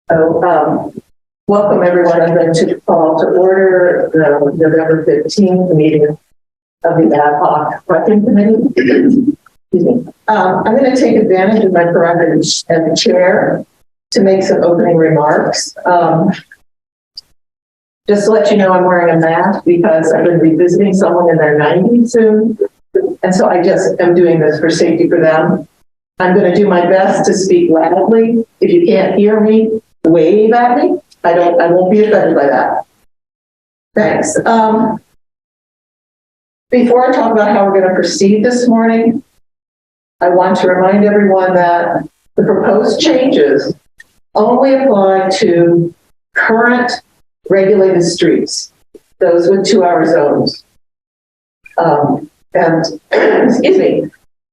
Welcome everyone. I'm going to call to order the November 15th meeting of the Hoc Parking Committee. Excuse me. I'm going to take advantage of my prerogative as the chair to make some opening remarks. Just to let you know, I'm wearing a mask because I'm going to be visiting someone in their 90s soon. And so I just am doing this for safety for them. I'm going to do my best to speak loudly. If you can't hear me, wave at me. I won't be offended by that. Thanks. Before I talk about how we're going to proceed this morning, I want to remind everyone that the proposed changes only apply to current regulated streets, those with 2-hour zones. Excuse me,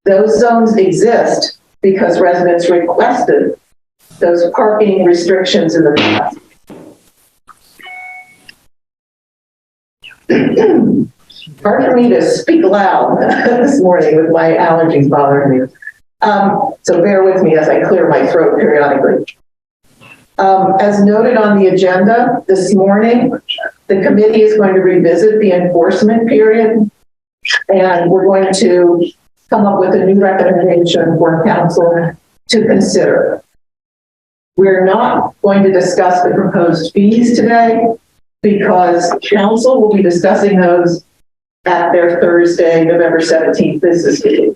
those zones exist because residents requested those parking restrictions in the past. Hard for me to speak loud this morning with my allergies bothering me. So bear with me as I clear my throat periodically. As noted on the agenda this morning, the committee is going to revisit the enforcement period, and we're going to come up with a new recommendation for council to consider. We're not going to discuss the proposed fees today because council will be discussing those at their Thursday, November 17th business meeting.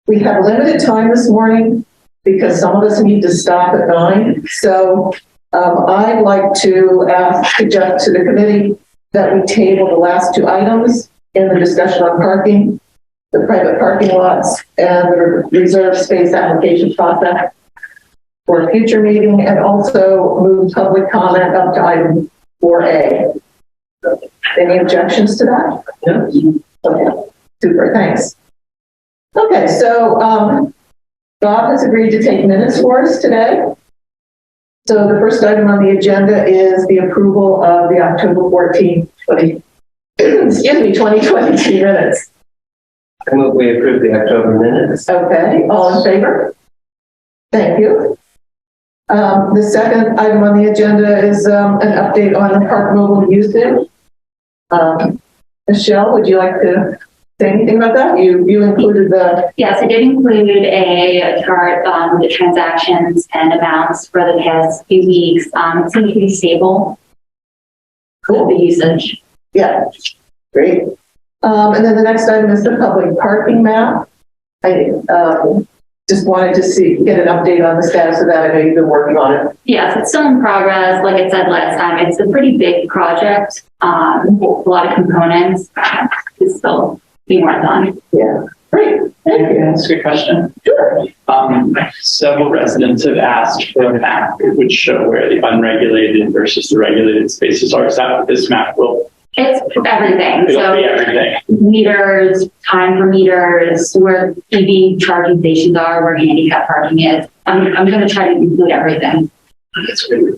We have limited time this morning because some of us need to stop at 9. So I'd like to suggest to the committee that we table the last 2 items in the discussion on parking, the private parking lots, and the reserve space application process for a future meeting, and also move public comment up to item 4A. Any objections to that? No. Okay, super, thanks. Okay, so Bob has agreed to take minutes for us today. So the first item on the agenda is the approval of the October 14th, 2022 minutes. I move we approve the October minutes. Okay, all in favor? Thank you. The second item on the agenda is an update on the park mobile usage. Michelle, would you like to say anything about that? You included the... Yes, I did include a chart on the transactions and amounts for the past few weeks. It seems to be stable. Cool. The usage. Yeah, great. And then the next item is the public parking map. I just wanted to get an update on the status of that. I know you've been working on it. Yes, it's still in progress. Like I said last time, it's a pretty big project. A lot of components. It's still being worked on. Yeah, great. Thank you. That's a good question. Sure. Several residents have asked for a map that would show where the unregulated versus the regulated spaces are. Is that what this map will? It's everything. It'll be everything. Meters, time for meters, where EV charging stations are, where handicap parking is. I'm going to try to include everything.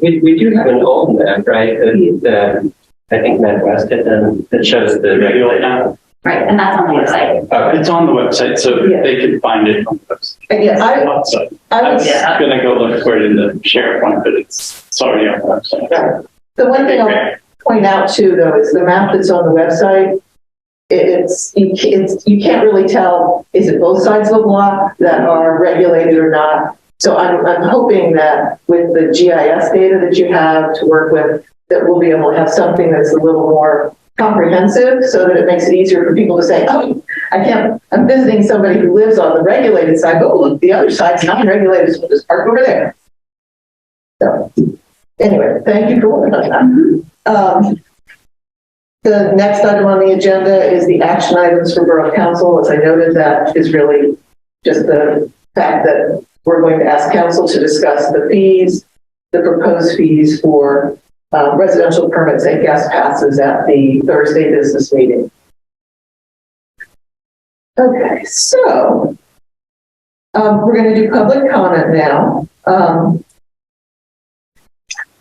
We do have an old map, right? I think Matt West had done that shows the regulated. Right, and that's on the website. It's on the website, so they can find it on the website. Yeah, I was going to go look for it in the SharePoint, but it's already on the website. Yeah. The one thing I'll point out too, though, is the map that's on the website. You can't really tell, is it both sides of the block that are regulated or not? So I'm hoping that with the GIS data that you have to work with, that we'll be able to have something that's a little more comprehensive, so that it makes it easier for people to say, oh, I'm visiting somebody who lives on the regulated side, but look, the other side's not regulated, so we'll just park over there. So anyway, thank you for working on that. The next item on the agenda is the action items for Borough Council. As I noted, that is really just the fact that we're going to ask Council to discuss the fees, the proposed fees for residential permits and guest passes at the Thursday business meeting. Okay, so we're going to do public comment now.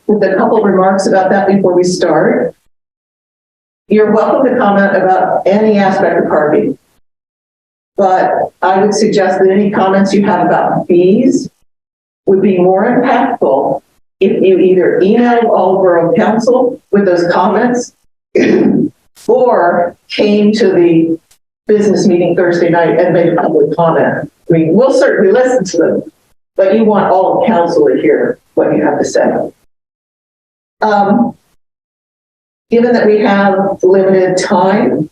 With a couple of remarks about that before we start. You're welcome to comment about any aspect of parking. But I would suggest that any comments you have about fees would be more impactful if you either emailed all borough council with those comments or came to the business meeting Thursday night and made a public comment. I mean, we'll certainly listen to them, but you want all of council to hear what you have to say. Given that we have limited time,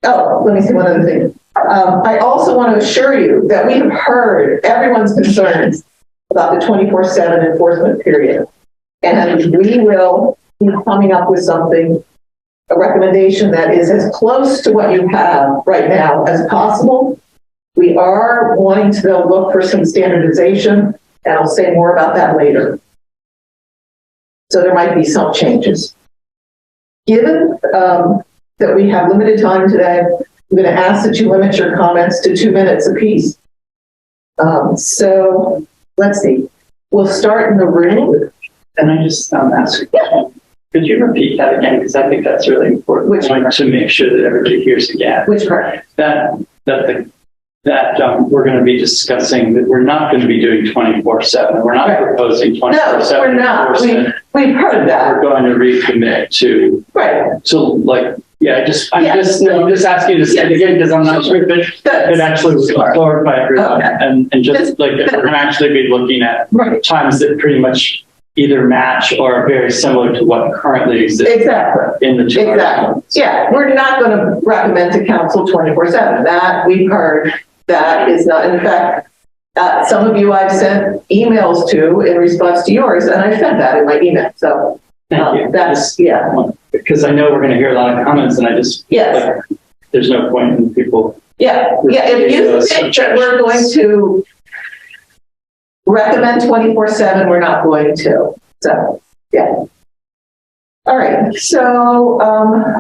let me say one other thing. I also want to assure you that we have heard everyone's concerns about the 24/7 enforcement period. And we will be coming up with something, a recommendation that is as close to what you have right now as possible. We are wanting to look for some standardization, and I'll say more about that later. So there might be some changes. Given that we have limited time today, I'm going to ask that you limit your comments to 2 minutes apiece. So let's see. We'll start in the room. And I just ask a question. Could you repeat that again? Because I think that's really important. Which part? To make sure that everybody hears again. Which part? That we're going to be discussing that we're not going to be doing 24/7. We're not proposing 24/7. No, we're not. We've heard that. We're going to recommit to. Right. So like, I'm just asking to say it again because I'm not sure that it actually was clarified everyone. Okay. And just like we're going to actually be looking at times that pretty much either match or are very similar to what currently exists. Exactly. In the two. Exactly. Yeah, we're not going to recommend to council 24/7. That we've heard. That is not, in fact, some of you I've sent emails to in response to yours, and I said that in my email. So Thank you. That's, Because I know we're going to hear a lot of comments, and I just, yes. There's no point in people. Yeah. If you think that we're going to recommend 24/7, we're not going to. So, yeah. All right. So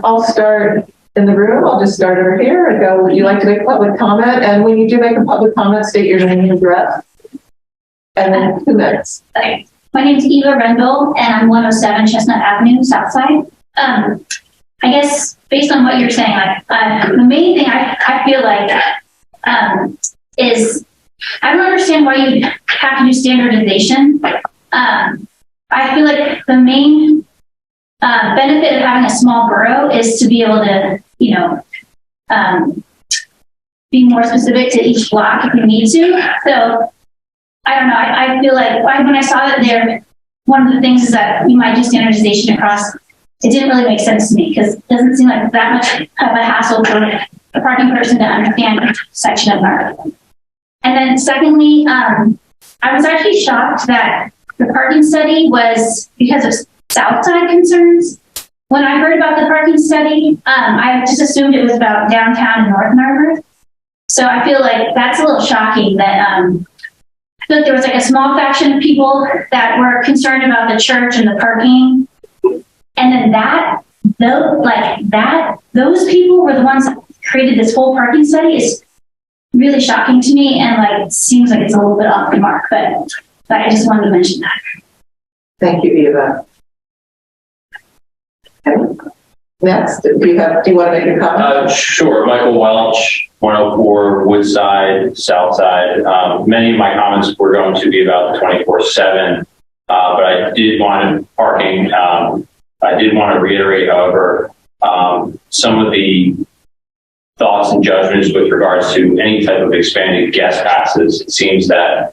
I'll start in the room. I'll just start over here and go, would you like to make a public comment? And when you do make a public comment, state your name and address. And then 2 minutes. Okay. My name is Eva Rendell, and I'm 107 Chestnut Avenue, Southside. I guess based on what you're saying, the main thing I feel like is I don't understand why you have to do standardization. I feel like the main benefit of having a small borough is to be able to, be more specific to each block if you need to. So I don't know. I feel like when I saw that there, one of the things is that you might do standardization across. It didn't really make sense to me because it doesn't seem like that much of a hassle for a parking person to understand each section of our. And then secondly, I was actually shocked that the parking study was because of Southside concerns. When I heard about the parking study, I just assumed it was about downtown and North Narberth. So I feel like that's a little shocking that I feel like there was like a small faction of people that were concerned about the church and the parking. And then those people were the ones that created this whole parking study is really shocking to me. And it seems like it's a little bit off the mark, but I just wanted to mention that. Thank you, Eva. Okay. Next, do you want to make a comment? Sure. Michael Welch, 104 Woodside, Southside. Many of my comments were going to be about the 24/7, but I did want parking. I did want to reiterate, however, some of the thoughts and judgments with regards to any type of expanded guest passes. It seems that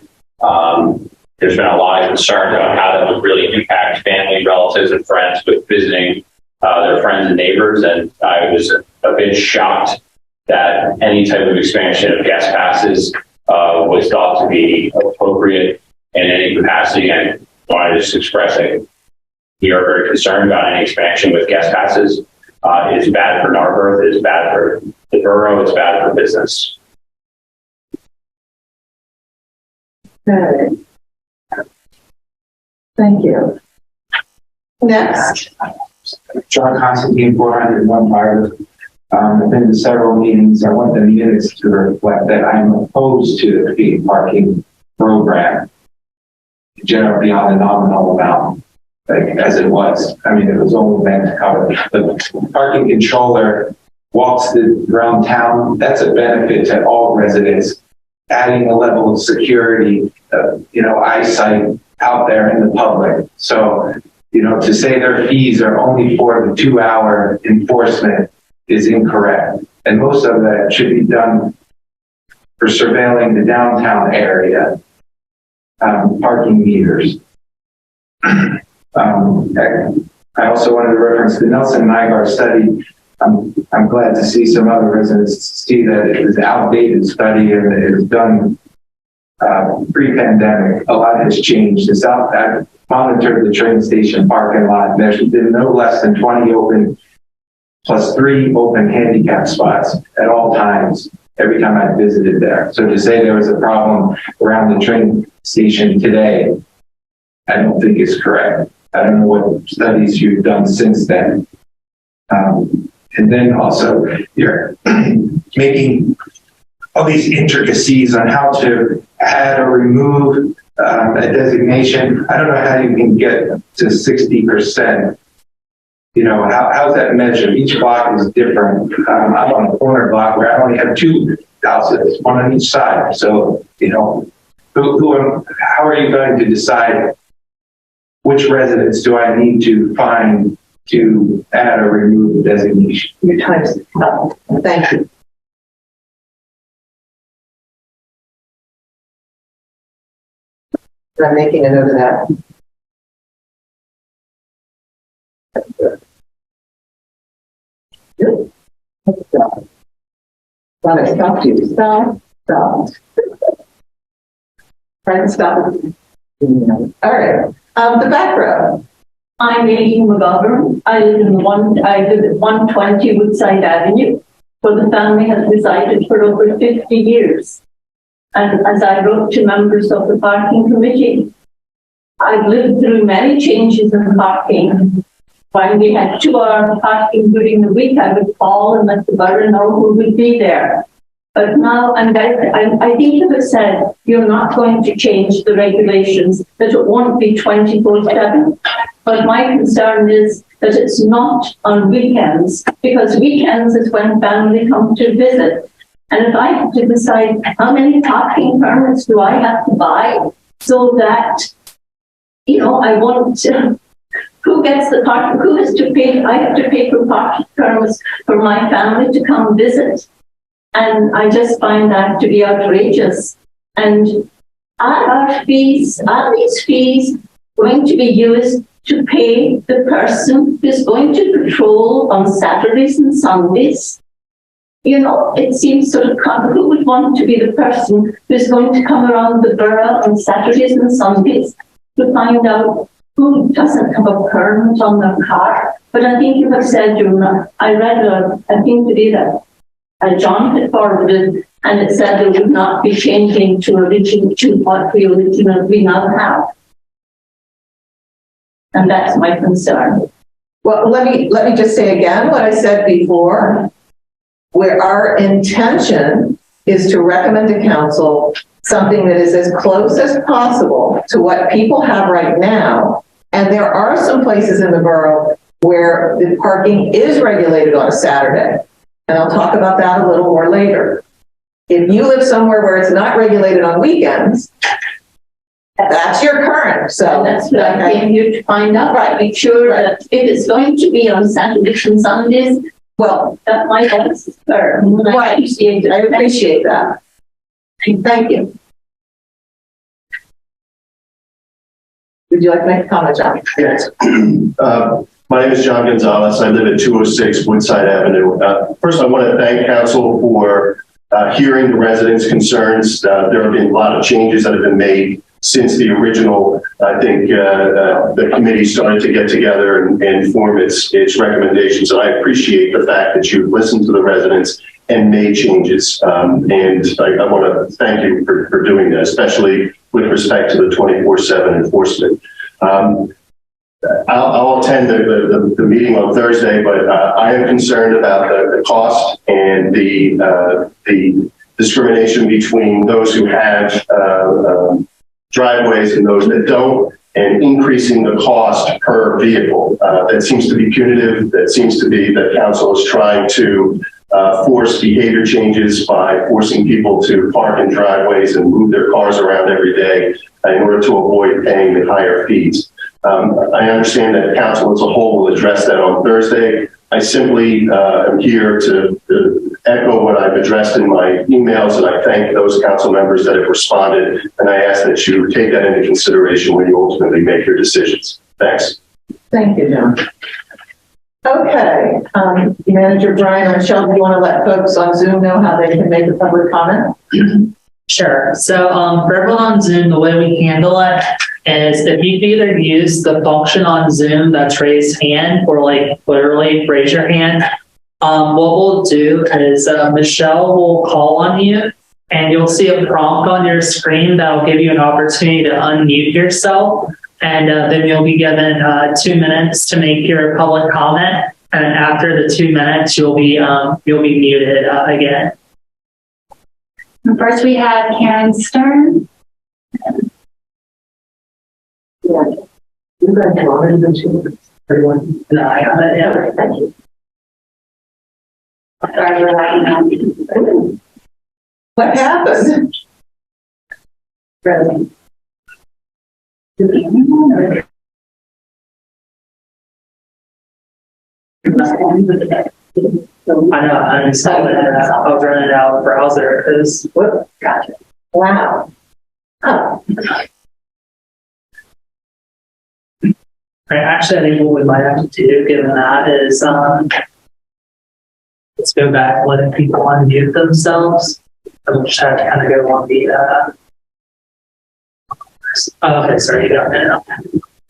there's been a lot of concern about how that would really impact family, relatives, and friends with visiting their friends and neighbors. And I was a bit shocked that any type of expansion of guest passes was thought to be appropriate in any capacity. And I want to just express that we are very concerned about any expansion with guest passes. It's bad for Narberth, it's bad for the borough, it's bad for business. Okay. Thank you. Next. John Constantine, 401 Fire. I've been to several meetings. I want the minutes to reflect that I'm opposed to the fee parking program, generally on the nominal amount, as it was. I mean, it was only meant to cover the parking controller walks around town, that's a benefit to all residents, adding a level of security, eyesight out there in the public. So, to say their fees are only for the 2-hour enforcement is incorrect. And most of that should be done for surveilling the downtown area, parking meters. I also wanted to reference the Nelson Nygaard study. I'm glad to see some other residents see that it is an outdated study and it was done pre-pandemic. A lot has changed. I've monitored the train station parking lot. There's been no less than 20 open plus 3 open handicap spots at all times every time I visited there. So to say there was a problem around the train station today, I don't think is correct. I don't know what studies you've done since then. And then also you're making all these intricacies on how to add or remove a designation. I don't know how you can get to 60%. How's that measured? Each block is different. I'm on a corner block where I only have 2 houses, one on each side. So, how are you going to decide which residents do I need to find to add or remove the designation? Your time's up. Thank you. I'm making a note of that. Good. Stop. Well, I stopped you. Stop. Try to stop. All right. The back row. I'm Aileen McGovern. I live at 120 Woodside Avenue, where the family has resided for over 50 years. And as I wrote to members of the parking committee, I've lived through many changes in parking. When we had 2-hour parking during the week, I would call and let the borough know who would be there. But now, I think you have said you're not going to change the regulations, that it won't be 24/7. But my concern is that it's not on weekends, because weekends is when family come to visit. And if I have to decide how many parking permits do I have to buy so that, I want to, who gets the parking, who has to pay, I have to pay for parking permits for my family to come visit. And I just find that to be outrageous. And are these fees going to be used to pay the person who's going to patrol on Saturdays and Sundays? It seems sort of, who would want to be the person who's going to come around the borough on Saturdays and Sundays to find out who doesn't have a permit on their car? But I think you have said I read a thing today that John had forwarded, and it said it would not be changing to what we now have. And that's my concern. Well, let me just say again what I said before, where our intention is to recommend to council something that is as close as possible to what people have right now. And there are some places in the borough where the parking is regulated on a Saturday. And I'll talk about that a little more later. If you live somewhere where it's not regulated on weekends, that's your current. So and that's what I came here to find out. Right. Make sure that if it's going to be on Saturdays and Sundays, well, that might also occur. Right. I appreciate that. Thank you. Would you like to make a comment, John? Yes. My name is John Gonzalez. I live at 206 Woodside Avenue. First, I want to thank council for hearing the residents' concerns. There have been a lot of changes that have been made since the original, I think, the committee started to get together and form its recommendations. And I appreciate the fact that you've listened to the residents and made changes. And I want to thank you for doing that, especially with respect to the 24/7 enforcement. I'll attend the meeting on Thursday, but I am concerned about the cost and the discrimination between those who have driveways and those that don't, and increasing the cost per vehicle. That seems to be punitive. That seems to be that council is trying to force behavior changes by forcing people to park in driveways and move their cars around every day in order to avoid paying the higher fees. I understand that council as a whole will address that on Thursday. I simply am here to echo what I've addressed in my emails, and I thank those council members that have responded, and I ask that you take that into consideration when you ultimately make your decisions. Thanks. Thank you, John. Okay, Manager Brian or Michelle, do you want to let folks on Zoom know how they can make a public comment? Sure. So for everyone on Zoom, the way we handle it is if you can either use the function on Zoom that's raise hand or like literally raise your hand, what we'll do is Michelle will call on you and you'll see a prompt on your screen that will give you an opportunity to unmute yourself. And then you'll be given 2 minutes to make your public comment. And then after the 2 minutes, you'll be muted again. First, we have Karen Stern. Yeah. You guys have already been 2 minutes. Everyone. No, I got it. Yeah. Thank you. Sorry, we're lacking. What happened? Really. I know, I installed it. I was running out of browser because What? Gotcha. Wow. Oh. actually I think what we might have to do, given that, is let's go back and letting people unmute themselves. And we'll just have to kind of go on the okay, sorry, you got it now.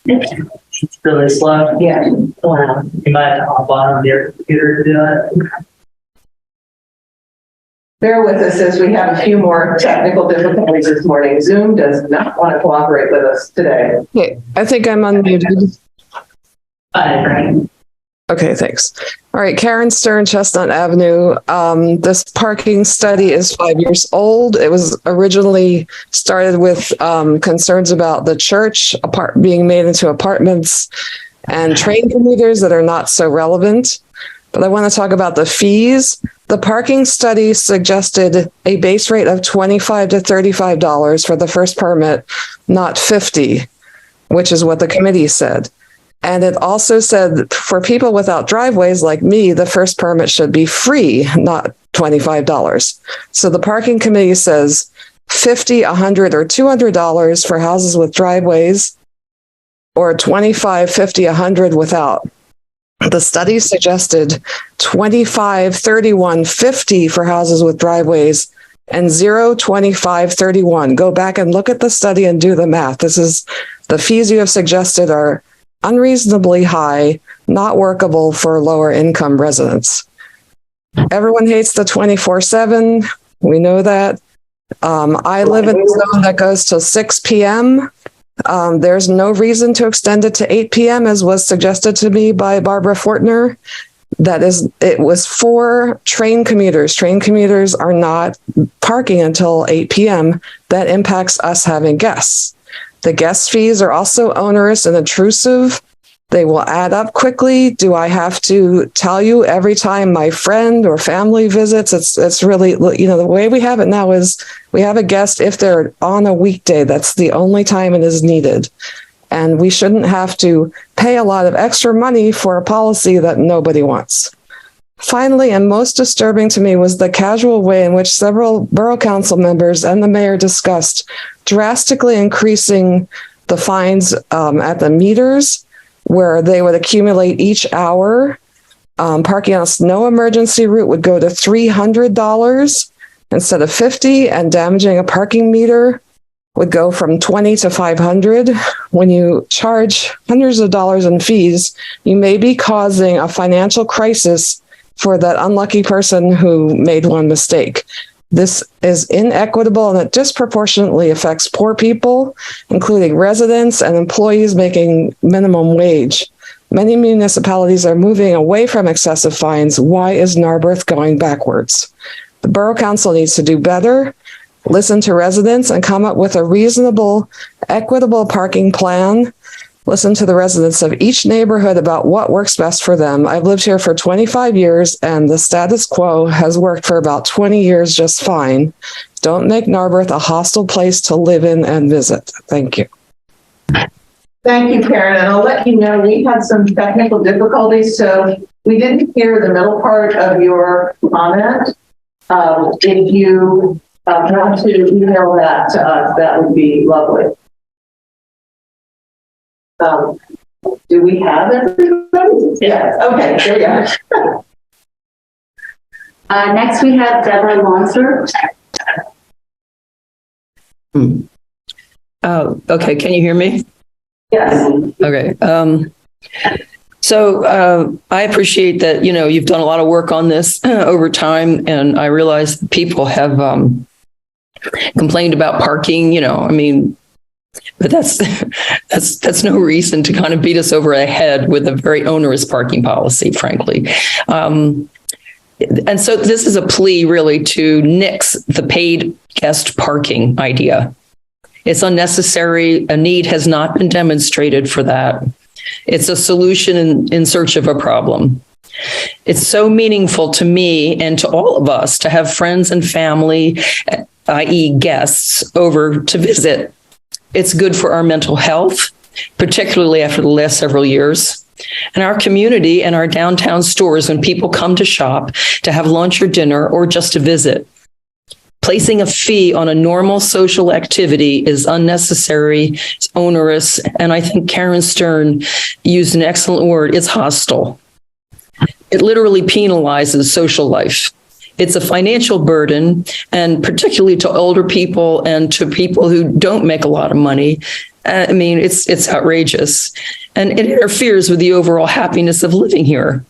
It's really slow. Yeah. Wow. You might have to hop on your computer to do it. Bear with us as we have a few more technical difficulties this morning. Zoom does not want to cooperate with us today. Okay, I think I'm unmuted. Right. Okay, thanks. All right, Karen Stern, Chestnut Avenue. This parking study is 5 years old. It was originally started with concerns about the church being made into apartments and train commuters that are not so relevant. But I want to talk about the fees. The parking study suggested a base rate of $25 to $35 for the first permit, not $50, which is what the committee said. And it also said for people without driveways like me, the first permit should be free, not $25. So the parking committee says $50, $100, or $200 for houses with driveways, or $25, $50, $100 without. The study suggested $25, $31, $50 for houses with driveways, and $0, $25, $31. Go back and look at the study and do the math. This is the fees you have suggested are unreasonably high, not workable for lower income residents. Everyone hates the 24/7. We know that. I live in a zone that goes till 6 p.m. There's no reason to extend it to 8 p.m. as was suggested to me by Barbara Fortner. It was for train commuters. Train commuters are not parking until 8 p.m. That impacts us having guests. The guest fees are also onerous and intrusive. They will add up quickly. Do I have to tell you every time my friend or family visits? It's really, the way we have it now is we have a guest if they're on a weekday. That's the only time it is needed. And we shouldn't have to pay a lot of extra money for a policy that nobody wants. Finally, and most disturbing to me, was the casual way in which several borough council members and the mayor discussed drastically increasing the fines at the meters, where they would accumulate each hour. Parking on a snow emergency route would go to $300 instead of $50, and damaging a parking meter would go from $20 to $500. When you charge hundreds of dollars in fees, you may be causing a financial crisis for that unlucky person who made one mistake. This is inequitable, and it disproportionately affects poor people, including residents and employees making minimum wage. Many municipalities are moving away from excessive fines. Why is Narberth going backwards? The Borough Council needs to do better, listen to residents, and come up with a reasonable, equitable parking plan listen to the residents of each neighborhood about what works best for them. I've lived here for 25 years and the status quo has worked for about 20 years just fine. Don't make Narberth a hostile place to live in and visit. Thank you. Thank you, Karen. And I'll let you know, we had some technical difficulties, so we didn't hear the middle part of your comment. If you want to email that to us, that would be lovely. Do we have everybody? Yes. Okay, there we go. Next, we have Deborah Launcer. Okay, can you hear me? Yes. Okay. So I appreciate that, you've done a lot of work on this over time, and I realize that people have complained about parking, but that's no reason to kind of beat us over the head with a very onerous parking policy, frankly. And so this is a plea really to nix the paid guest parking idea. It's unnecessary. A need has not been demonstrated for that. It's a solution in search of a problem. It's so meaningful to me and to all of us to have friends and family, i.e. guests, over to visit. It's good for our mental health, particularly after the last several years, and our community and our downtown stores when people come to shop, to have lunch or dinner, or just to visit. Placing a fee on a normal social activity is unnecessary, it's onerous, and I think Karen Stern used an excellent word, it's hostile. It literally penalizes social life. It's a financial burden, and particularly to older people and to people who don't make a lot of money. It's outrageous, and it interferes with the overall happiness of living here.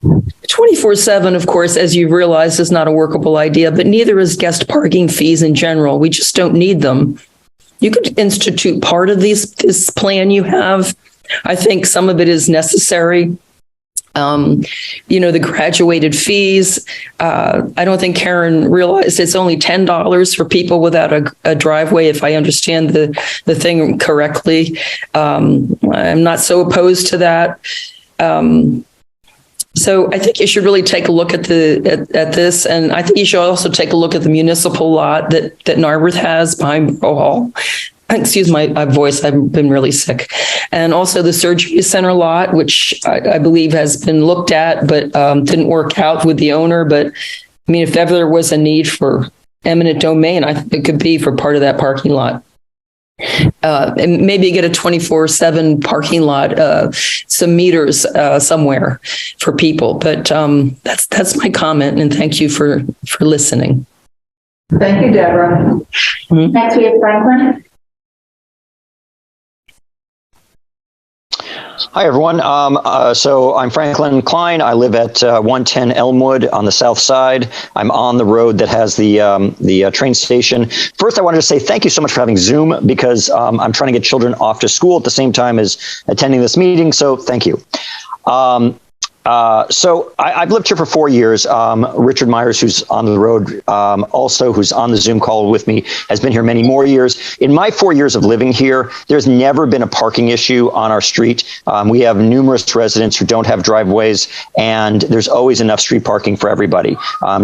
24/7, of course, as you realize, is not a workable idea, but neither is guest parking fees in general. We just don't need them. You could institute part of this plan you have. I think some of it is necessary. The graduated fees. I don't think Karen realized it's only $10 for people without a driveway, if I understand the thing correctly. I'm not so opposed to that. So I think you should really take a look at this, and I think you should also take a look at the municipal lot that Narberth has behind Borough Hall. Excuse my voice, I've been really sick. And also the surgery center lot, which I believe has been looked at, but didn't work out with the owner. But if ever there was a need for eminent domain, I think it could be for part of that parking lot. And maybe get a 24/7 parking lot, some meters somewhere for people. But that's my comment, and thank you for listening. Thank you, Deborah. Next, we have Franklin. Hi, everyone. So I'm Franklin Klein. I live at 110 Elmwood on the south side. I'm on the road that has the train station. First, I wanted to say thank you so much for having Zoom, because I'm trying to get children off to school at the same time as attending this meeting. So thank you. So I've lived here for 4 years. Richard Myers, who's on the road, also who's on the Zoom call with me, has been here many more years. In my 4 years of living here, there's never been a parking issue on our street. We have numerous residents who don't have driveways, and there's always enough street parking for everybody.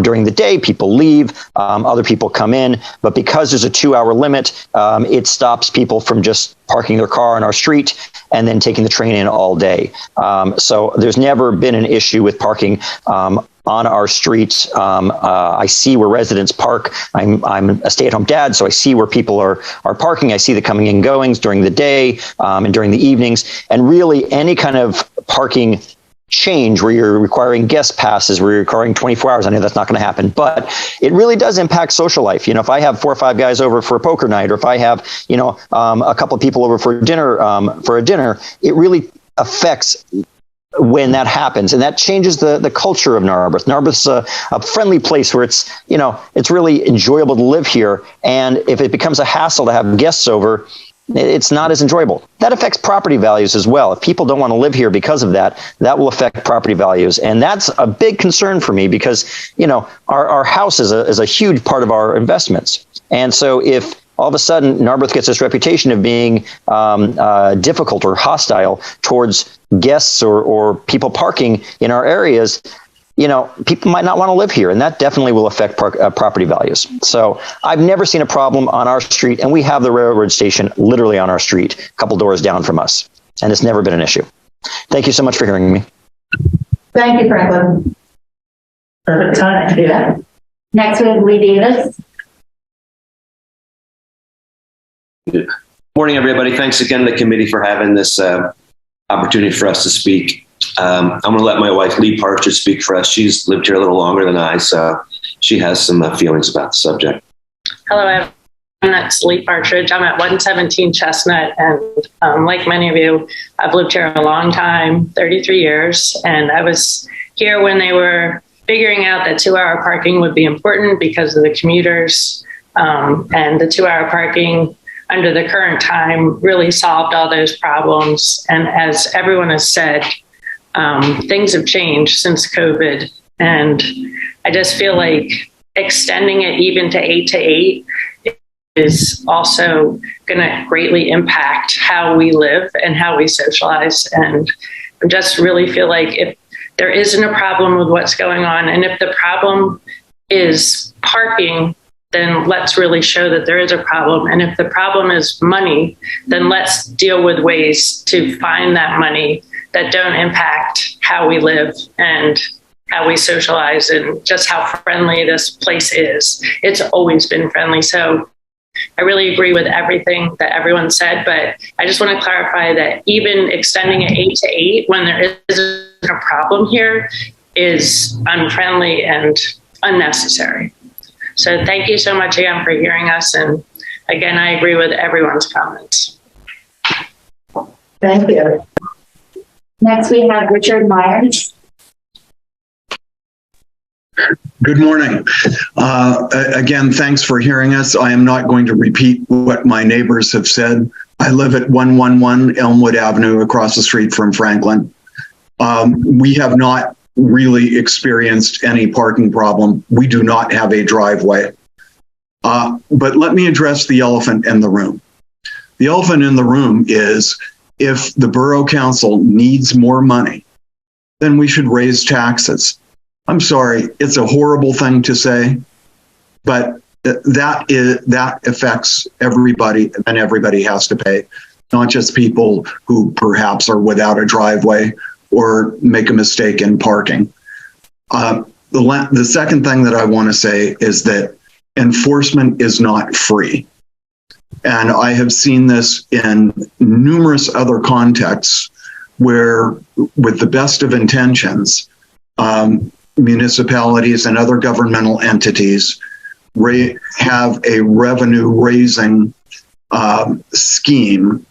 During the day, people leave, other people come in, but because there's a 2-hour limit, it stops people from just parking their car on our street and then taking the train in all day. So there's never been an issue with parking on our streets. I see where residents park. I'm a stay-at-home dad, so I see where people are parking. I see the coming and goings during the day and during the evenings. And really, any kind of parking change where you're requiring guest passes, where you're requiring 24 hours. I know that's not going to happen, but it really does impact social life. If I have 4 or 5 guys over for a poker night, or if I have, a couple of people over for dinner, it really affects when that happens. And that changes the culture of Narberth. Narberth's a friendly place where it's really enjoyable to live here. And if it becomes a hassle to have guests over, it's not as enjoyable. That affects property values as well. If people don't want to live here because of that, that will affect property values. And that's a big concern for me, because, our house is a huge part of our investments. And so if all of a sudden Narberth gets this reputation of being difficult or hostile towards guests or people parking in our areas. People might not want to live here, and that definitely will affect property values. So I've never seen a problem on our street, and we have the railroad station literally on our street, a couple doors down from us, and it's never been an issue. Thank you so much for hearing me. Thank you, Franklin. Perfect time. Yeah. Next, we have Lee Davis. Morning, everybody. Thanks again to the committee for having this opportunity for us to speak. I'm going to let my wife, Lee Partridge, speak for us. She's lived here a little longer than I, so she has some feelings about the subject. Hello, everyone. That's Lee Partridge. I'm at 117 Chestnut, and like many of you, I've lived here a long time, 33 years, and I was here when they were figuring out that 2-hour parking would be important because of the commuters, and the 2-hour parking under the current time really solved all those problems. And as everyone has said, things have changed since COVID, and I just feel like extending it even to 8 to 8 is also going to greatly impact how we live and how we socialize. And I just really feel like if there isn't a problem with what's going on, and if the problem is parking, then let's really show that there is a problem. And if the problem is money, then let's deal with ways to find that money that don't impact how we live and how we socialize and just how friendly this place is. It's always been friendly. So I really agree with everything that everyone said, but I just want to clarify that even extending it 8 to 8 when there isn't a problem here is unfriendly and unnecessary. So thank you so much again for hearing us. And again, I agree with everyone's comments. Thank you. Next, we have Richard Myers. Good morning. Again, thanks for hearing us. I am not going to repeat what my neighbors have said. I live at 111 Elmwood Avenue across the street from Franklin. We have not really experienced any parking problem. We do not have a driveway. But let me address the elephant in the room. The elephant in the room is if the borough council needs more money, then we should raise taxes. I'm sorry, it's a horrible thing to say, but that affects everybody, and everybody has to pay, not just people who perhaps are without a driveway or make a mistake in parking. The second thing that I want to say is that enforcement is not free. And I have seen this in numerous other contexts where, with the best of intentions, municipalities and other governmental entities have a revenue raising scheme,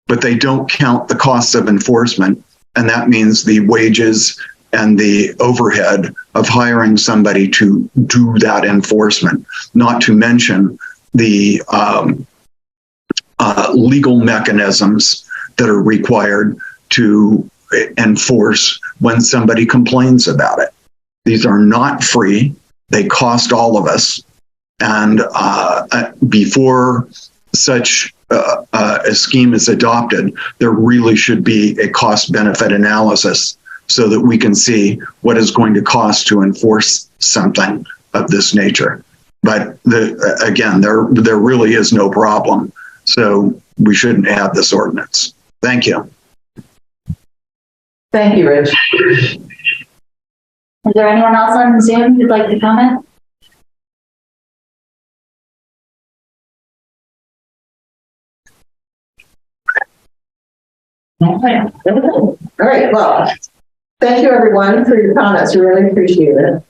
but they don't count the costs of enforcement. And that means the wages and the overhead of hiring somebody to do that enforcement, not to mention the legal mechanisms that are required to enforce when somebody complains about it. These are not free. They cost all of us. And before such a scheme is adopted, there really should be a cost-benefit analysis so that we can see what is going to cost to enforce something of this nature. But again, there really is no problem. So we shouldn't have this ordinance. Thank you. Thank you, Rich. Is there anyone else on Zoom who'd like to comment? All right, well, thank you everyone for your comments. We really appreciate it.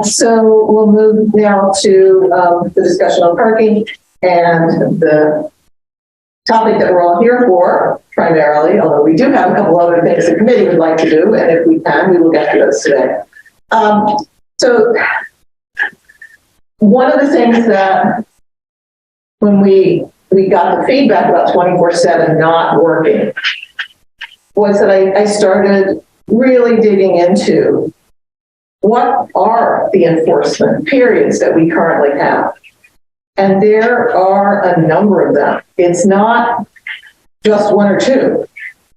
So we'll move now to the discussion on parking and the topic that we're all here for primarily, although we do have a couple other things the committee would like to do, and if we can, we will get to those today. So one of the things that when we got the feedback about 24/7 not working was that I started really digging into what are the enforcement periods that we currently have. And there are a number of them. It's not just one or two.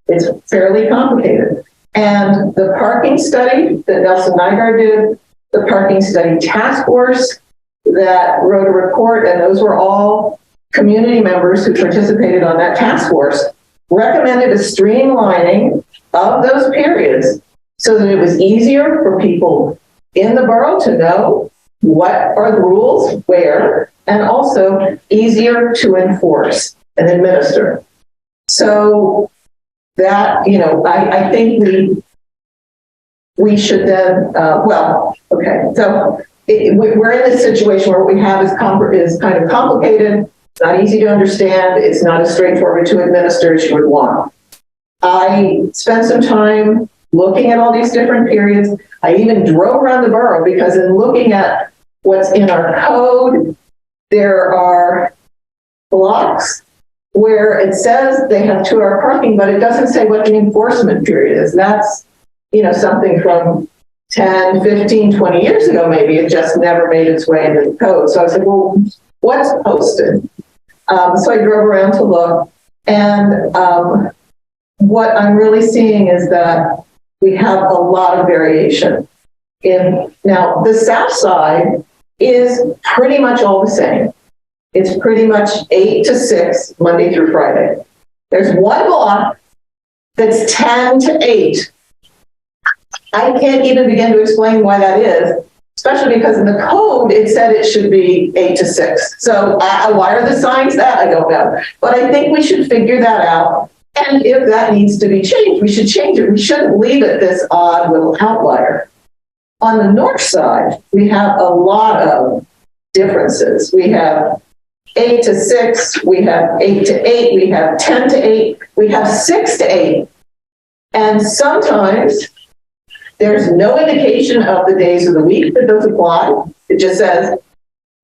It's fairly complicated. And the parking study that Nelson Nygaard did, the parking study task force that wrote a report, and those were all community members who participated on that task force, recommended a streamlining of those periods so that it was easier for people in the borough to know what are the rules, where, and also easier to enforce and administer. So that, you know, I think we should then, okay. So we're in this situation where what we have is kind of complicated, not easy to understand. It's not as straightforward to administer as you would want. I spent some time looking at all these different periods. I even drove around the borough because in looking at what's in our code, there are blocks where it says they have 2-hour parking, but it doesn't say what the enforcement period is. That's, you know, something from 10, 15, 20 years ago, maybe. It just never made its way into the code. So I was like, well, what's posted? So I drove around to look, and what I'm really seeing is that we have a lot of variation. Now, the south side is pretty much all the same. It's pretty much 8 to 6, Monday through Friday. There's one block that's 10 to 8. I can't even begin to explain why that is, especially because in the code, it said it should be 8 to 6. So why are the signs that? I don't know. But I think we should figure that out. And if that needs to be changed, we should change it. We shouldn't leave it this odd little outlier. On the north side, we have a lot of differences. We have 8 to 6, we have 8 to 8, we have 10 to 8, we have 6 to 8. And sometimes there's no indication of the days of the week that those apply. It just says,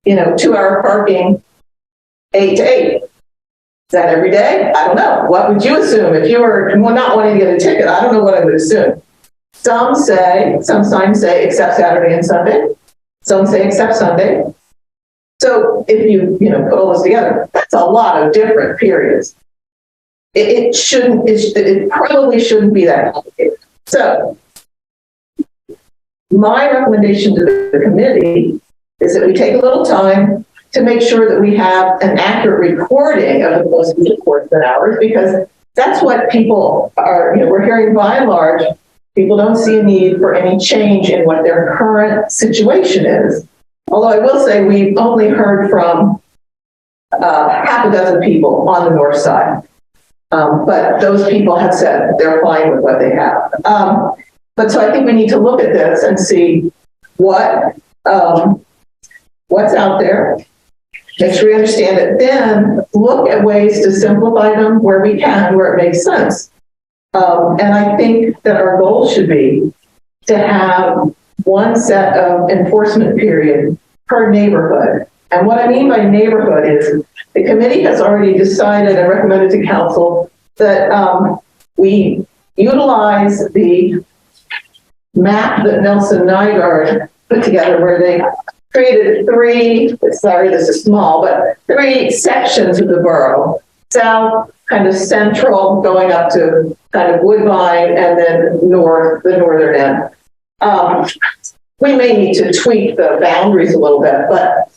you know, 2-hour parking, 8 to 8. Is that every day? I don't know. What would you assume if you were not wanting to get a ticket? I don't know what I would assume. Some signs say except Saturday and Sunday. Some say except Sunday. So if you put all this together, that's a lot of different periods. It probably shouldn't be that complicated. So my recommendation to the committee is that we take a little time to make sure that we have an accurate recording of the posted enforcement hours, because that's what people are, we're hearing by and large, people don't see a need for any change in what their current situation is. Although I will say we've only heard from half a dozen people on the north side. But those people have said they're fine with what they have. But so I think we need to look at this and see what's out there, make sure we understand it, then look at ways to simplify them where we can, where it makes sense. And I think that our goal should be to have one set of enforcement period per neighborhood. And what I mean by neighborhood is the committee has already decided and recommended to council that we utilize the map that Nelson Nygaard put together, where they created 3, sorry, this is small, but 3 sections of the borough. South, kind of central, going up to kind of Woodbine, and then north, the northern end. We may need to tweak the boundaries a little bit, but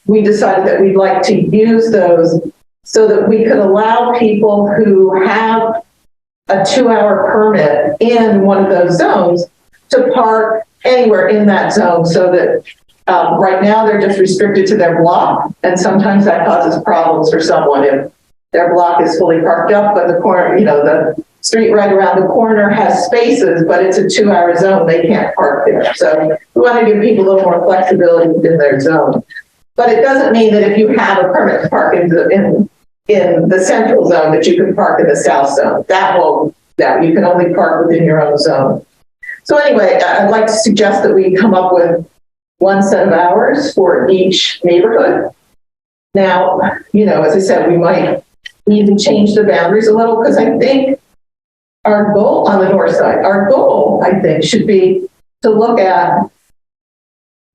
we decided that we'd like to use those so that we could allow people who have a 2-hour permit in one of those zones to park anywhere in that zone, so that right now they're just restricted to their block, and sometimes that causes problems for someone if their block is fully parked up, but the corner, the street right around the corner has spaces, but it's a 2-hour zone. They can't park there. So we want to give people a little more flexibility within their zone. But it doesn't mean that if you have a permit to park in the central zone that you can park in the south zone. You can only park within your own zone. So anyway, I'd like to suggest that we come up with one set of hours for each neighborhood. Now, as I said, we might need to change the boundaries a little, because I think our goal on the north side, I think, should be to look at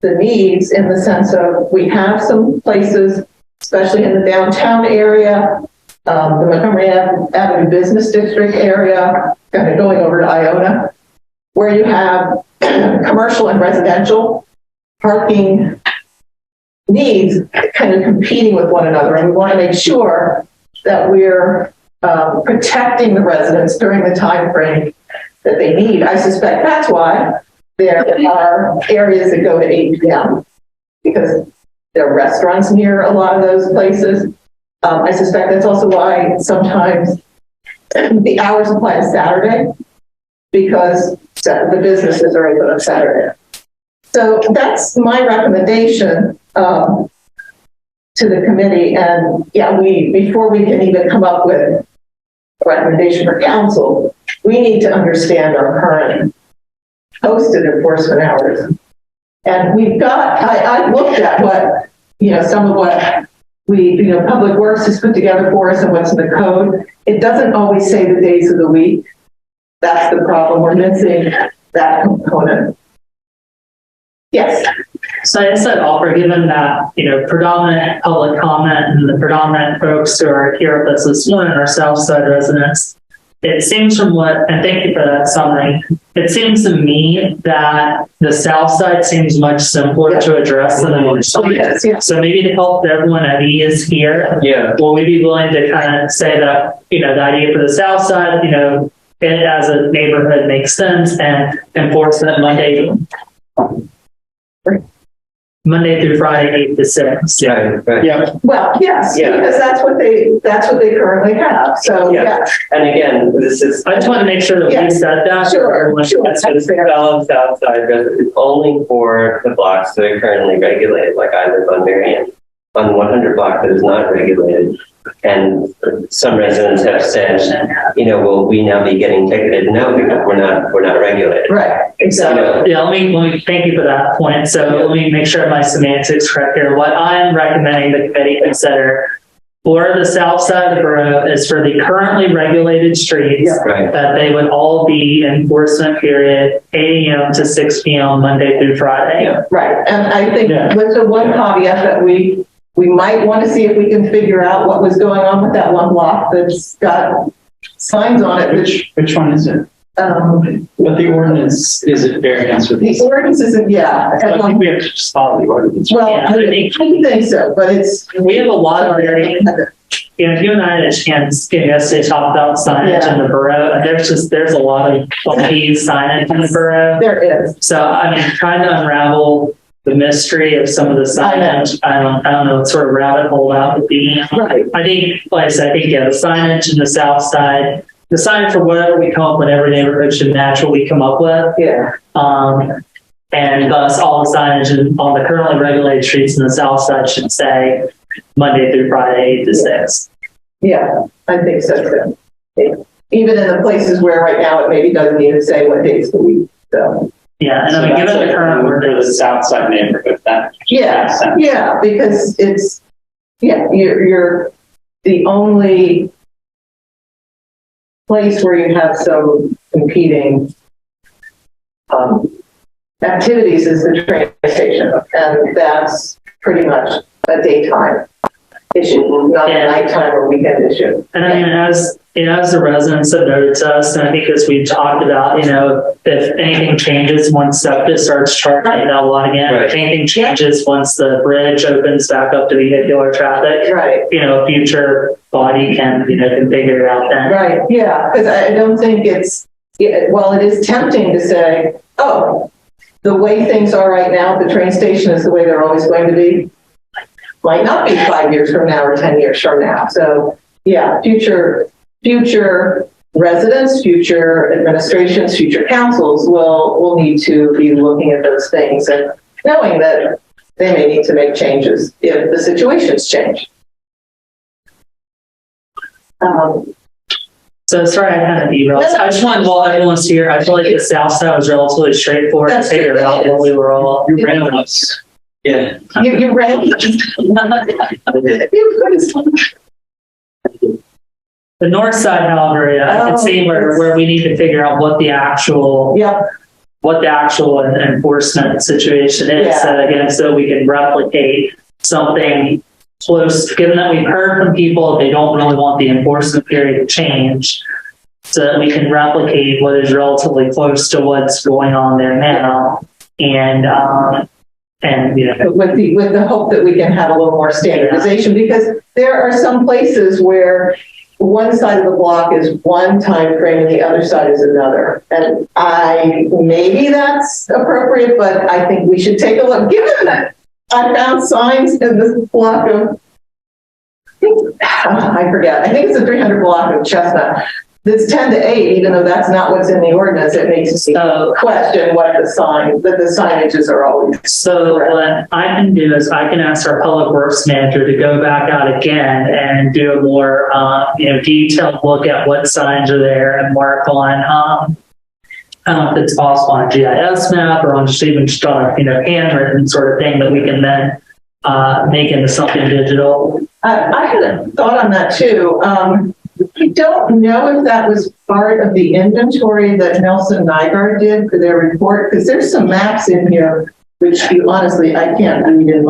the needs in the sense of we have some places, especially in the downtown area, the Montgomery Avenue Business District area, kind of going over to Iona, where you have commercial and residential parking needs kind of competing with one another. And we want to make sure that we're protecting the residents during the time frame that they need. I suspect that's why there are areas that go to 8 p.m. because there are restaurants near a lot of those places. I suspect that's also why sometimes the hours apply to Saturday, because the businesses are open on Saturday. So that's my recommendation to the committee. And yeah, before we can even come up with a recommendation for council, we need to understand our current posted enforcement hours. And we've got, I looked at what, some of what Public Works has put together for us and what's in the code. It doesn't always say the days of the week. That's the problem. We're missing that component. Yes. So I said offer, given that, predominant public comment and the predominant folks who are here with us this morning are Southside residents, it seems from what, and thank you for that summary, it seems to me that the South Side seems much simpler to address than the North Side. So maybe to help everyone at ease here, will we be willing to kind of say that, the idea for the South Side, it as a neighborhood makes sense and enforce it Monday through Friday, 8 to 6. Yeah. Well, yes, because that's what they currently have. So yeah. And again, this is. I just want to make sure that we said that. Sure. It's for the Southside residents, only for the blocks that are currently regulated. Like I live on Marion, on the 100 block that is not regulated. And some residents have said, will we now be getting ticketed? No, because we're not regulated. Right. Exactly. Let me thank you for that point. So let me make sure my semantics correct here. What I'm recommending the committee consider for the south side of the borough is for the currently regulated streets that they would all be enforcement period 8 a.m. to 6 p.m. Monday through Friday. Yeah. Right. And I think with the one caveat that we might want to see if we can figure out what was going on with that one block that's got signs on it. Which one is it? But the ordinance is at variance with the ordinance isn't, I think we have to just follow the ordinance. Well, I think so, but we have a lot of very, you and I had a chance yesterday to talk about signage in the borough, and there's a lot of funky signage in the borough. There is. So trying to unravel the mystery of some of the signage. I don't know what sort of rabbit hole that would be. Right. I think, like I said, the signage in the south side, the signage for whatever we come up with, every neighborhood should match what we come up with. Yeah. And thus all the signage on the currently regulated streets in the south side should say Monday through Friday, 8 to 6. Yeah, I think so too. Even in the places where right now it maybe doesn't even say what days of the week. So. Yeah, and given the current for the south side neighborhood, that makes sense. Yeah, because it's you're the only place where you have some competing activities is the train station, and that's pretty much a daytime issue, not a nighttime or weekend issue. And as the residents have noted to us, and I think as we've talked about, if anything changes once SEPTA starts charging that lot again, if anything changes once the bridge opens back up to vehicular traffic, a future body can figure it out then. Right. Yeah, because I don't think while it is tempting to say, oh, the way things are right now, the train station is the way they're always going to be. Might not be 5 years from now or 10 years from now. So yeah, future residents, future administrations, future councils will need to be looking at those things and knowing that they may need to make changes if the situations change. So sorry, I kind of derailed. I just want everyone's here. I feel like the south side was relatively straightforward to figure out what we were all. You ran us. Yeah. You ran. The north side, however, it seemed where we need to figure out what the actual what the actual enforcement situation is. Yeah. So again, so we can replicate something close, given that we've heard from people, they don't really want the enforcement period to change, so that we can replicate what is relatively close to what's going on there now. And you know, with the hope that we can have a little more standardization, because there are some places where one side of the block is one time frame and the other side is another. And maybe that's appropriate, but I think we should take a look. Given that I found signs in this block of, I forget, I think it's a 300 block of Chestnut. That's 10 to 8, even though that's not what's in the ordinance. It makes us question what the signages are always. So what I can do is I can ask our public works manager to go back out again and do a more detailed look at what signs are there and mark on I don't know if it's possible on a GIS map or on just on handwritten sort of thing that we can then make into something digital. I had a thought on that too. I don't know if that was part of the inventory that Nelson Nygaard did for their report, because there's some maps in here, which honestly, I can't read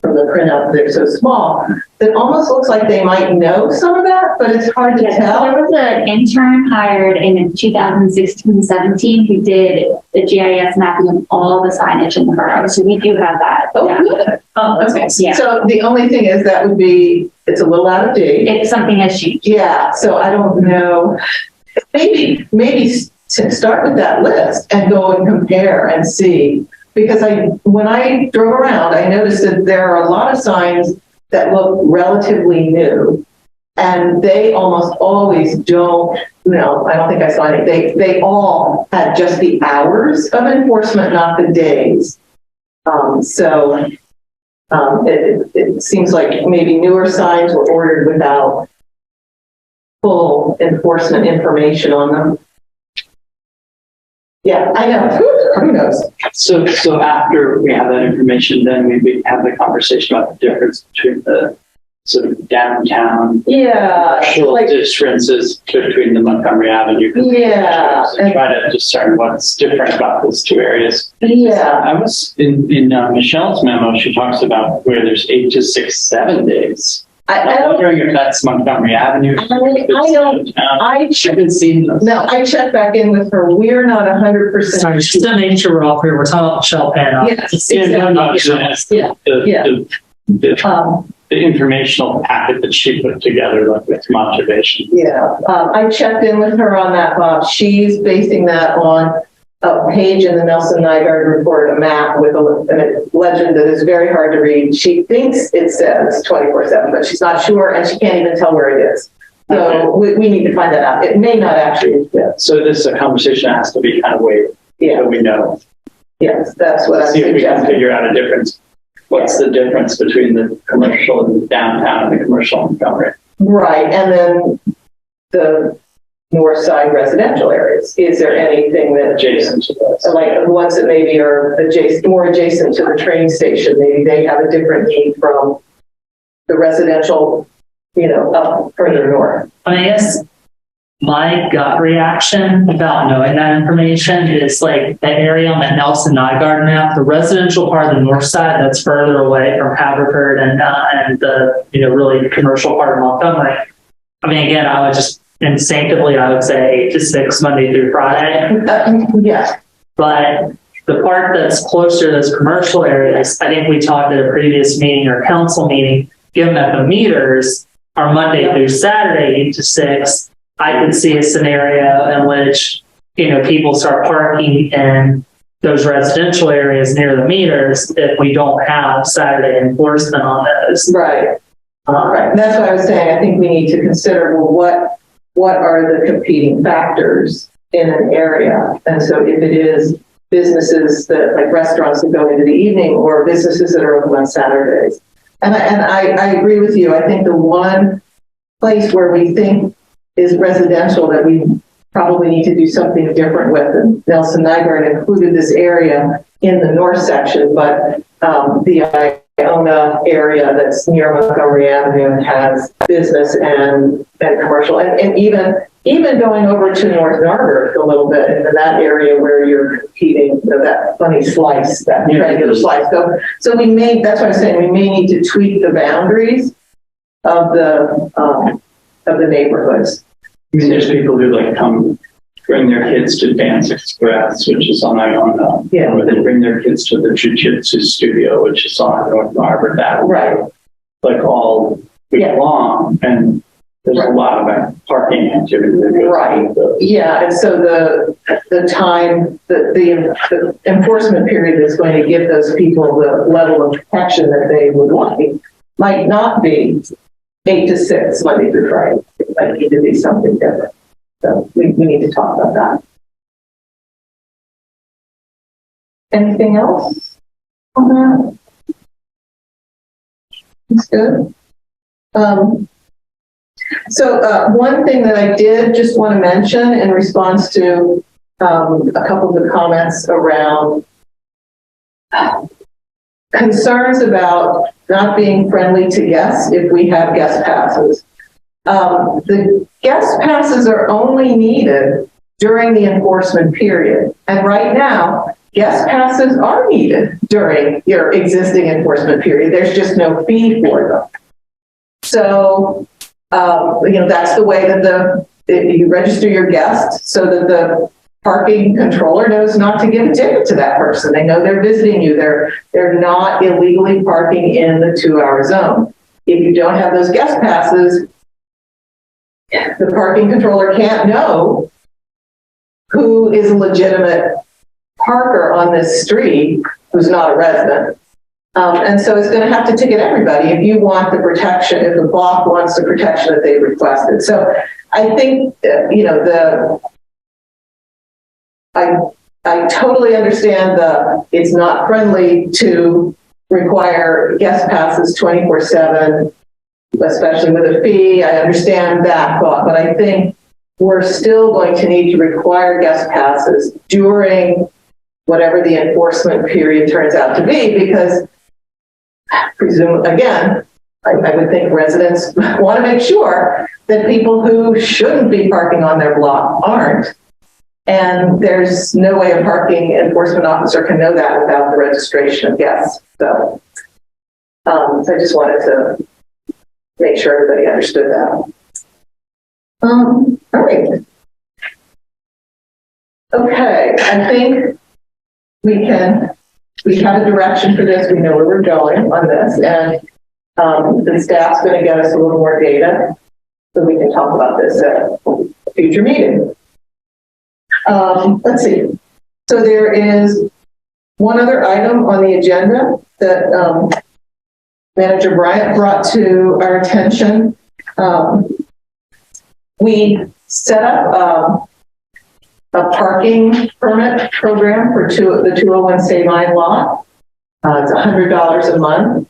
from the printout, they're so small, that almost looks like they might know some of that, but it's hard to tell. There was an intern hired in 2016-17 who did the GIS mapping of all the signage in the borough, so we do have that. Oh, yeah. good. Oh, Okay. Yeah. So the only thing is that would be, it's a little out of date. If something has changed. Yeah, so I don't know. Maybe start with that list and go and compare and see. Because when I drove around, I noticed that there are a lot of signs that look relatively new. And they almost always don't, I don't think I saw any. They all had just the hours of enforcement, not the days. It seems like maybe newer signs were ordered without full enforcement information on them. Yeah, I know. Who knows? So after we have that information, then we have the conversation about the difference between the sort of downtown differences between the Montgomery Avenue. And try to discern what's different about those two areas. Yeah. I was in Michelle's memo, she talks about where there's 8 to 6, 7 days. I'm wondering if that's Montgomery Avenue. I checked back in with her. We're not 100%. Sorry, just to make sure we're all clear, we're talking about Michelle Penn. Yes, exactly. The informational packet that she put together, like with some observation. Yeah, I checked in with her on that, Bob. She's basing that on a page in the Nelson Nygaard report, a map with a legend that is very hard to read. She thinks it says 24/7, but she's not sure, and she can't even tell where it is. So we need to find that out. It may not actually exist. So this is a conversation that has to be kind of weighted. So we know. Yes, that's what I'm See if we can suggesting. figure out a difference. What's the difference between the commercial and the downtown and the commercial in Montgomery? Right, and then the north side residential areas. Is there anything that adjacent to those? Like the ones that maybe are more adjacent to the train station? Maybe they have a different need from the residential, up further north. I guess my gut reaction about knowing that information is like the area on the Nelson Nygaard map, the residential part of the north side that's further away from Haverford and the really commercial part of Montgomery. I mean, again, I would just instinctively, I would say 8 to 6 Monday through Friday. Yeah. But the part that's closer to those commercial areas, I think we talked at a previous meeting or council meeting, given that the meters are Monday through Saturday, 8 to 6, I could see a scenario in which, people start parking in those residential areas near the meters if we don't have Saturday enforcement on those. Right. Right. That's what I was saying. I think we need to consider, well, what are the competing factors in an area? And so if it is businesses that, like restaurants that go into the evening, or businesses that are open on Saturdays. And I agree with you. I think the one place where we think is residential that we probably need to do something different with, and Nelson Nygaard included this area in the north section, but the Iona area that's near Montgomery Avenue has business and commercial, and even even going over to North Narberth a little bit into that area where you're competing, that funny slice, that triangular slice. So we may, that's what I'm saying, we may need to tweak the boundaries of the neighborhoods. I mean, there's people who like come bring their kids to Dance Express, which is on Iona. Yeah. Or they bring their kids to the Jiu-Jitsu studio, which is on North Narberth. That right, like all week long, and there's a lot of parking activity that goes right. Yeah, and so the time, the enforcement period is going to give those people the level of protection that they would like might not be 8 to 6 Monday through Friday. It might need to be something different. So we need to talk about that. Anything else on that? That's good. So one thing that I did just want to mention in response to a couple of the comments around concerns about not being friendly to guests if we have guest passes. The guest passes are only needed during the enforcement period. And right now, guest passes are needed during your existing enforcement period. There's just no fee for them. So, that's the way that you register your guest so that the parking controller knows not to give a ticket to that person. They know they're visiting you. They're not illegally parking in the 2-hour zone. If you don't have those guest passes, the parking controller can't know who is a legitimate parker on this street who's not a resident. And so it's going to have to ticket everybody if you want the protection, if the block wants the protection that they requested. So I think, I totally understand it's not friendly to require guest passes 24/7, especially with a fee. I understand that thought, but I think we're still going to need to require guest passes during whatever the enforcement period turns out to be, because I would think residents want to make sure that people who shouldn't be parking on their block aren't. And there's no way a parking enforcement officer can know that without the registration of guests. So I just wanted to make sure everybody understood that. All right. Okay, I think we have a direction for this. We know where we're going on this, and the staff's going to get us a little more data so we can talk about this at a future meeting. Let's see. So there is one other item on the agenda that Manager Bryant brought to our attention. We set up a parking permit program for the 201 State Line lot. It's $100 a month.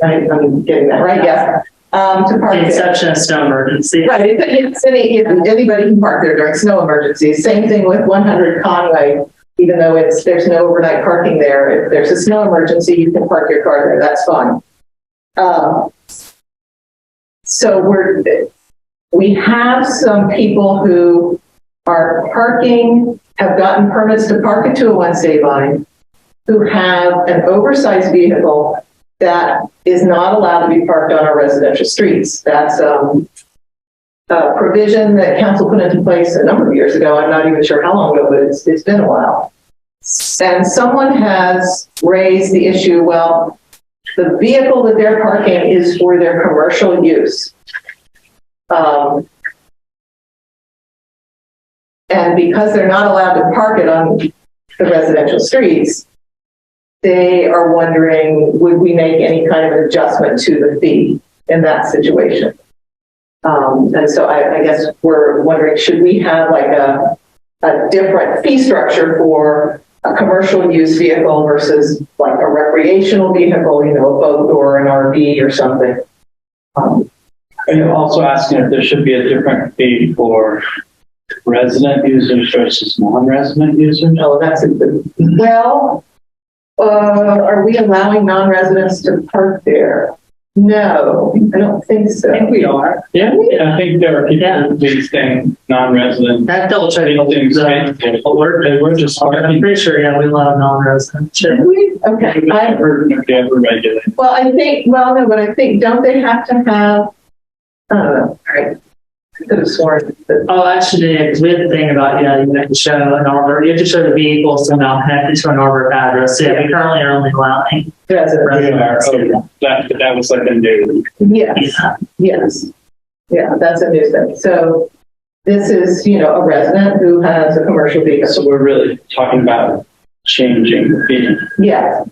I'm getting that right, yes. To park the exception of snow emergency. Right, anybody can park there during snow emergencies. Same thing with 100 Conway, even though there's no overnight parking there. If there's a snow emergency, you can park your car there, that's fine. So we have some people who are parking, have gotten permits to park at 201 State Line, who have an oversized vehicle that is not allowed to be parked on our residential streets. That's a provision that council put into place a number of years ago. I'm not even sure how long ago, but it's been a while. And someone has raised the issue, well, the vehicle that they're parking is for their commercial use. And because they're not allowed to park it on the residential streets, they are wondering, would we make any kind of adjustment to the fee in that situation? And so I guess we're wondering, should we have like a different fee structure for a commercial use vehicle versus like a recreational vehicle, a boat or an RV or something? Are you also asking if there should be a different fee for resident users versus non-resident users? No, that's well, are we allowing non-residents to park there? No, I don't think so. I think we are. Yeah, I think there are people leasing non-resident. That double check. We're just. I'm pretty sure, yeah, we allow non-resident. Sure. Okay. I've heard of they ever regulate. Well, I think, well, no, but I think, don't they have to have, I don't know, all right. I could have sworn that. Oh, actually, because we had the thing about, you have to show an arbor, you have to show the vehicle somehow connected to an arbor address. So, yeah, we currently are only allowing residents. That was like a new. Yes, yes. Yeah, that's a new thing. So this is, a resident who has a commercial vehicle. So we're really talking about changing the fee. Yes.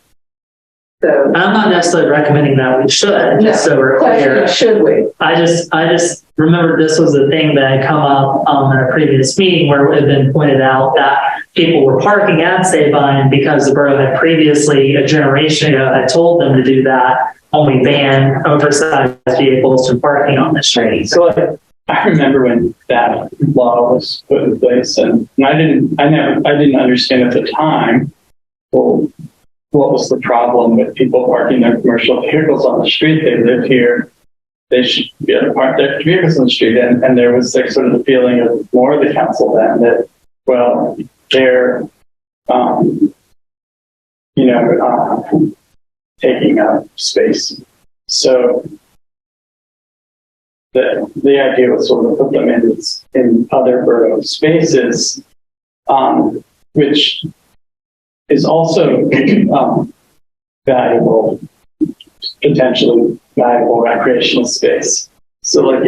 So I'm not necessarily recommending that we should, just so we're clear. Should we? I just remember this was a thing that had come up in a previous meeting where it had been pointed out that people were parking at Sabine because the borough had previously, a generation ago, had told them to do that, only ban oversized vehicles from parking on the street. So I remember when that law was put in place, and I didn't understand at the time, well, what was the problem with people parking their commercial vehicles on the street? They live here. They should be able to park their vehicles on the street. And there was like sort of the feeling of more of the council then that, well, they're, taking up space. So the idea was sort of put them in other borough spaces, which is also valuable, potentially valuable recreational space. So like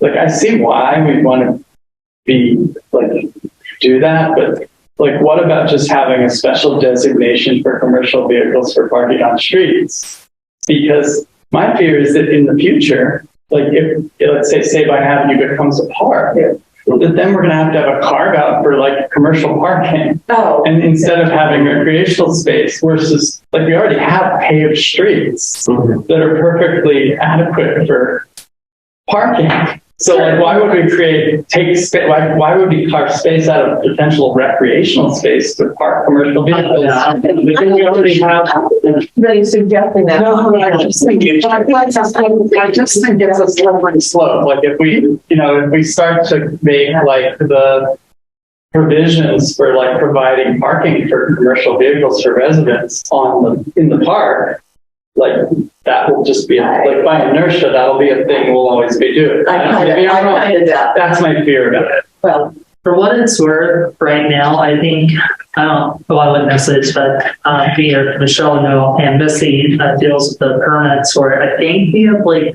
I see why we want to do that, but like what about just having a special designation for commercial vehicles for parking on streets? Because my fear is that in the future, like if let's say Sabine Avenue becomes a park, then we're going to have a carve out for like commercial parking. Oh. And instead of having recreational space versus like we already have paved streets that are perfectly adequate for parking. So like why would we why would we carve space out of potential recreational space to park commercial vehicles? Because we already have really suggesting that. No, I just think it's a slippery slope. Like if we start to make like the provisions for like providing parking for commercial vehicles for residents in the park, like that will just be like by inertia, that'll be a thing we'll always be doing. That's my fear about it. Well, for what it's worth, right now, I think, I wouldn't message, but Michelle and Missy deals with the permits where I think we have like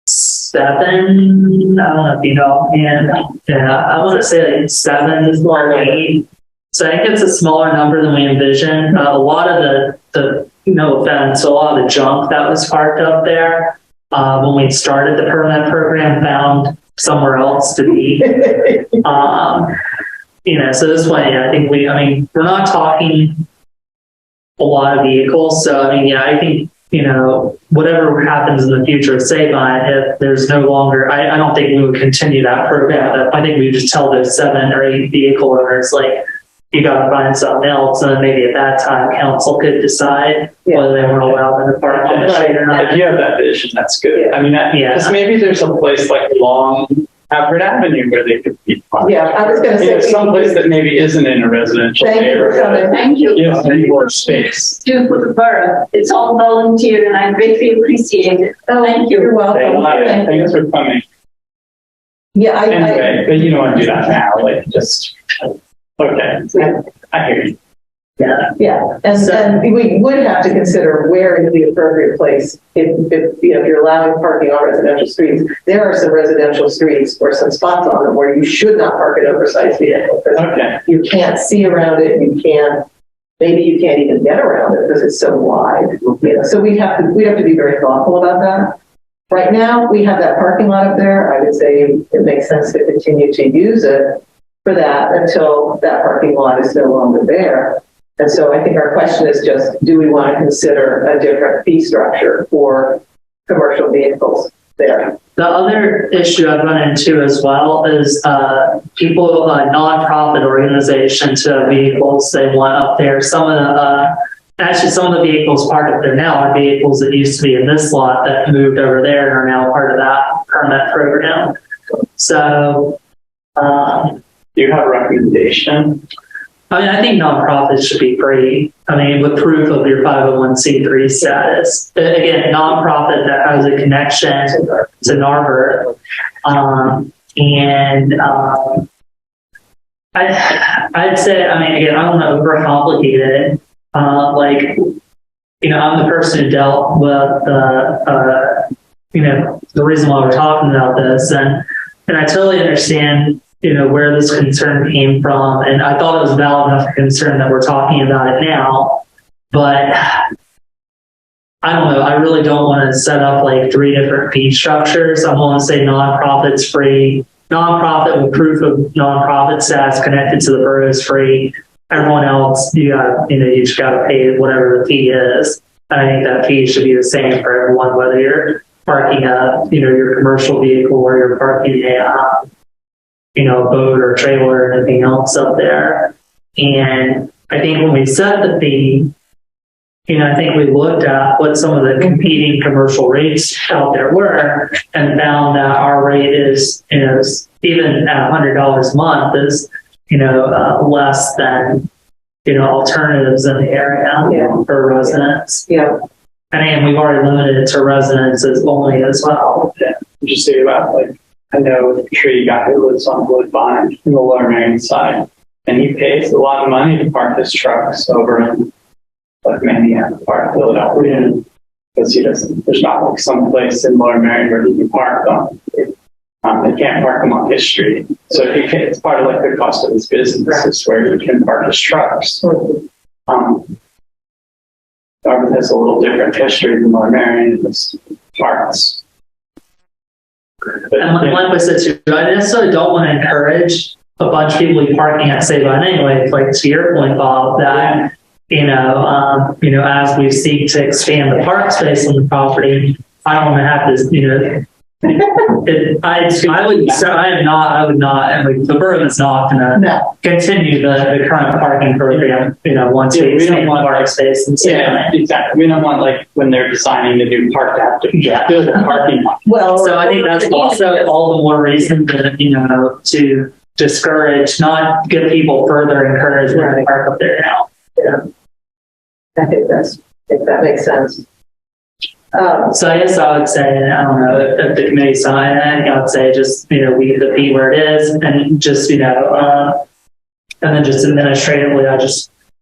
7, I don't know if you know, and I want to say like 7 is more 8. So I think it's a smaller number than we envisioned. A lot of the no offense, a lot of the junk that was parked up there when we started the permit program found somewhere else to be. So this way, I think we're not talking a lot of vehicles. So, I think, whatever happens in the future of Sabine, if there's no longer, I don't think we would continue that program. I think we would just tell those 7 or 8 vehicle owners, like, you got to find something else. And then maybe at that time, council could decide whether they want to allow them to park on the street or not. If you have that vision, that's good. Yeah. Because maybe there's a place like along Havard Avenue where they could be parked. Yeah, I was going to say. Some place that maybe isn't in a residential area. Thank you. Yeah, more space. Do for the borough. It's all volunteer and I greatly appreciate it. Thank you. You're welcome. Thanks for coming. Yeah, anyway, but you don't want to do that now. Like just. Okay, I hear you. Yeah, and we would have to consider where is the appropriate place if you're allowing parking on residential streets. There are some residential streets or some spots on them where you should not park an oversized vehicle. Okay. You can't see around it. Maybe you can't even get around it because it's so wide. So we'd have to be very thoughtful about that. Right now, we have that parking lot up there. I would say it makes sense to continue to use it for that until that parking lot is no longer there. And so I think our question is just, do we want to consider a different fee structure for commercial vehicles there? The other issue I've run into as well is people, nonprofit organizations who have vehicles they want up there. Some of actually, some of the vehicles parked up there now are vehicles that used to be in this lot that moved over there and are now part of that permit program. So, Do you have a recommendation? I mean, I think nonprofits should be free. I mean, with proof of your 501c3 status. Again, nonprofit that has a connection to Narberth. I'd say, I mean, again, I don't want to overcomplicate it. Like, you know, I'm the person who dealt with you know, the reason why we're talking about this, and I totally understand, you know, where this concern came from, and I thought it was valid enough concern that we're talking about it now. But I don't know. I really don't want to set up like 3 different fee structures. I want to say nonprofits free, nonprofit with proof of nonprofit status connected to the borough is free. Everyone else, you just got to pay whatever the fee is. And I think that fee should be the same for everyone, whether you're parking your commercial vehicle or you're parking a boat or trailer or anything else up there. And I think when we set the fee, I think we looked at what some of the competing commercial rates out there were and found that our rate is, even at $100 a month is, less than, alternatives in the area for residents. Yeah. And again, we've already limited it to residences only as well. Yeah. Just think about, like, I know the tree guy who lives on Woodbine in the Lower Marion side, and he pays a lot of money to park his trucks over in like Manhattan Park, Philadelphia, because there's not like some place in Lower Marion where he can park them. They can't park them on his street. So it's part of like the cost of his business is where he can park his trucks. Dartmouth has a little different history than Lower Marion in this parts. And like I said too, I necessarily don't want to encourage a bunch of people to be parking at Sabine anyway. Like to your point, Bob, that as we seek to expand the park space on the property, I don't want to have this, I would not, and like, the borough is not going to continue the current parking program, once we expand the park space. And yeah, exactly. We don't want, like, when they're designing the new park to have to build a parking lot. Well, so I think that's also all the more reason to discourage, not get people further encouragement to park up there now. Yeah. I think that makes sense. So I guess I would say, I don't know, if the committee signed it, I would say just, leave the fee where it is and just, and then just administratively,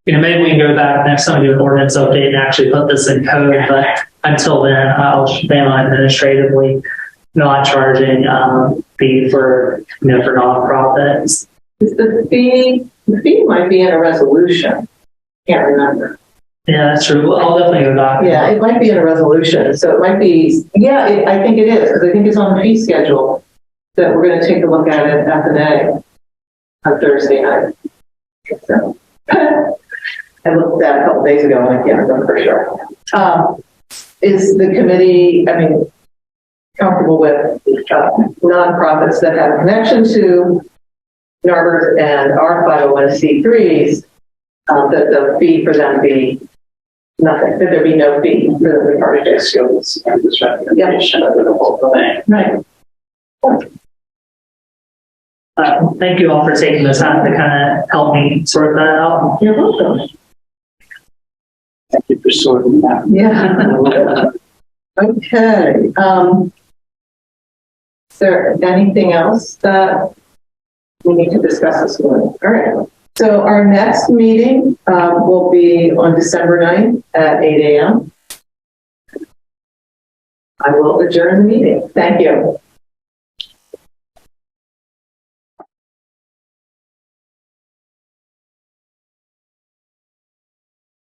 maybe we can go back next time we do an ordinance update and actually put this in code, but until then, I'll plan on administratively not charging fee for nonprofits. The fee might be in a resolution. Can't remember. Yeah, that's true. I'll definitely go back. Yeah, it might be in a resolution. So it might be, I think it is, because I think it's on the fee schedule that we're going to take a look at it at the day on Thursday night. So, I looked at that a couple days ago and I can't remember for sure. Is the committee, comfortable with nonprofits that have a connection to Narberth and our 501c3s, that the fee for them be nothing, that there be no fee for the party skills and this recommendation of the whole thing. Right. Thank you all for taking the time to kind of help me sort that out. You're welcome. Thank you for sorting that. Yeah. Okay. Is there anything else that we need to discuss this morning? All right. So our next meeting will be on December 9th at 8 a.m. I will adjourn the meeting. Thank you.